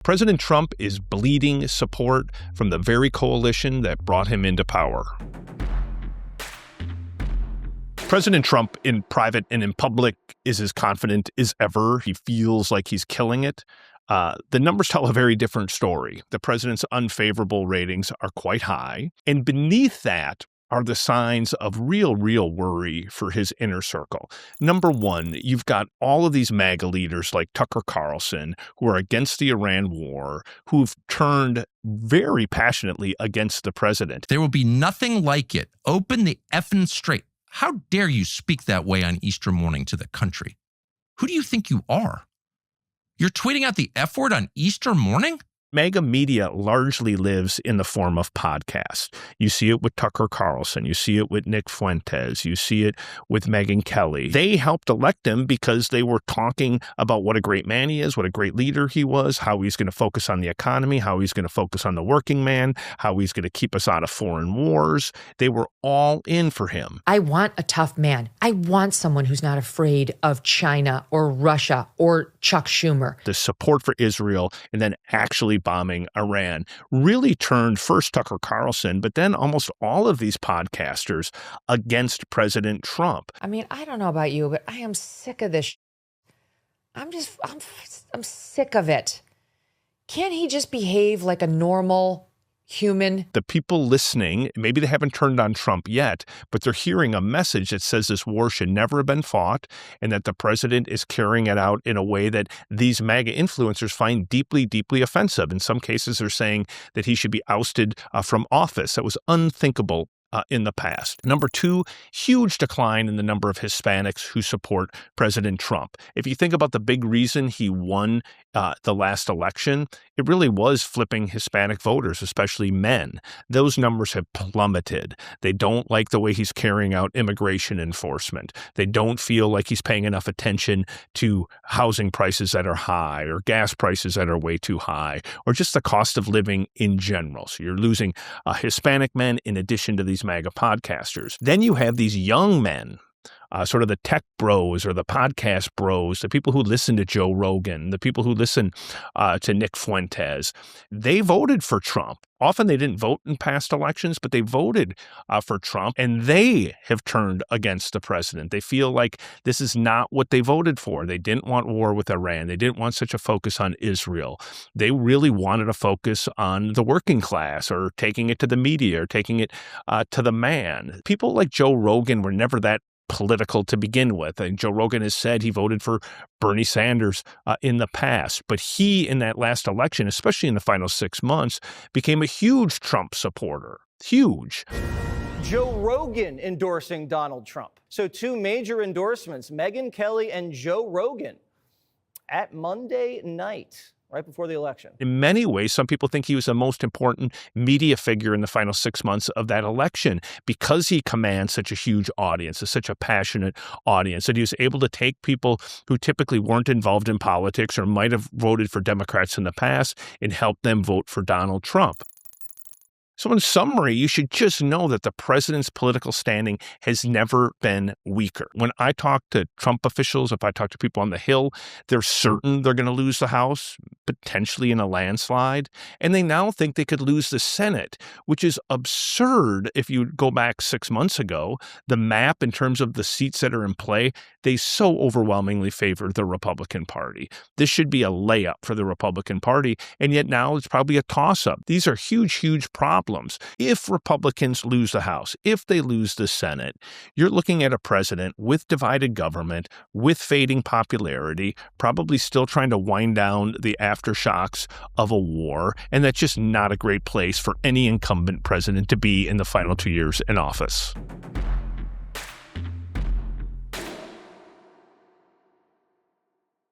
President Trump is bleeding support from the very coalition that brought him into power. President Trump, in private and in public, is as confident as ever. He feels like he's killing it. The numbers tell a very different story. The president's unfavorable ratings are quite high. And beneath that are the signs of real worry for his inner circle. Number one, you've got all of these MAGA leaders like Tucker Carlson who are against the Iran war, who've turned very passionately against the president. There will be nothing like it. Open the effing straight. How dare you speak that way on Easter morning to the country? Who do you think you are? You're tweeting out the F word on Easter morning? MAGA media largely lives in the form of podcasts. You see it with Tucker Carlson. You see it with Nick Fuentes. You see it with Megyn Kelly. They helped elect him because they were talking about what a great man he is, what a great leader he was, how he's going to focus on the economy, how he's going to focus on the working man, how he's going to keep us out of foreign wars. They were all in for him. I want a tough man. I want someone who's not afraid of China or Russia or Chuck Schumer. The support for Israel and then actually bombing Iran really turned first Tucker Carlson, but then almost all of these podcasters against President Trump. I mean, I don't know about you, but I am sick of this. I'm sick of it. Can't he just behave like a normal human? The people listening, maybe they haven't turned on Trump yet, but they're hearing a message that says this war should never have been fought and that the president is carrying it out in a way that these MAGA influencers find deeply offensive. In some cases, they're saying that he should be ousted from office. That was unthinkable in the past. Number two, huge decline in the number of Hispanics who support President Trump. If you think about the big reason he won the last election, it really was flipping Hispanic voters, especially men. Those numbers have plummeted. They don't like the way he's carrying out immigration enforcement. They don't feel like he's paying enough attention to housing prices that are high or gas prices that are way too high or just the cost of living in general. So you're losing Hispanic men in addition to these MAGA podcasters. Then you have these young men, sort of the tech bros or the podcast bros, the people who listen to Joe Rogan, the people who listen to Nick Fuentes. They voted for Trump. Often they didn't vote in past elections, but they voted for Trump, and they have turned against the president. They feel like this is not what they voted for. They didn't want war with Iran. They didn't want such a focus on Israel. They really wanted a focus on the working class or taking it to the media or taking it to the man. People like Joe Rogan were never that political to begin with. And Joe Rogan has said he voted for Bernie Sanders in the past, but he, in that last election, especially in the final 6 months, became a huge Trump supporter. Huge. Joe Rogan endorsing Donald Trump. So two major endorsements, Megyn Kelly and Joe Rogan, at Monday night, right before the election. In many ways, some people think he was the most important media figure in the final 6 months of that election because he commands such a huge audience, such a passionate audience, that he was able to take people who typically weren't involved in politics or might have voted for Democrats in the past and help them vote for Donald Trump. So in summary, you should just know that the president's political standing has never been weaker. When I talk to Trump officials, if I talk to people on the Hill, they're certain they're going to lose the House, potentially in a landslide. And they now think they could lose the Senate, which is absurd if you go back 6 months ago. The map in terms of the seats that are in play, they so overwhelmingly favor the Republican Party. This should be a layup for the Republican Party, and yet now it's probably a toss-up. These are huge problems. If Republicans lose the House, if they lose the Senate, you're looking at a president with divided government, with fading popularity, probably still trying to wind down the aftershocks of a war, and that's just not a great place for any incumbent president to be in the final 2 years in office.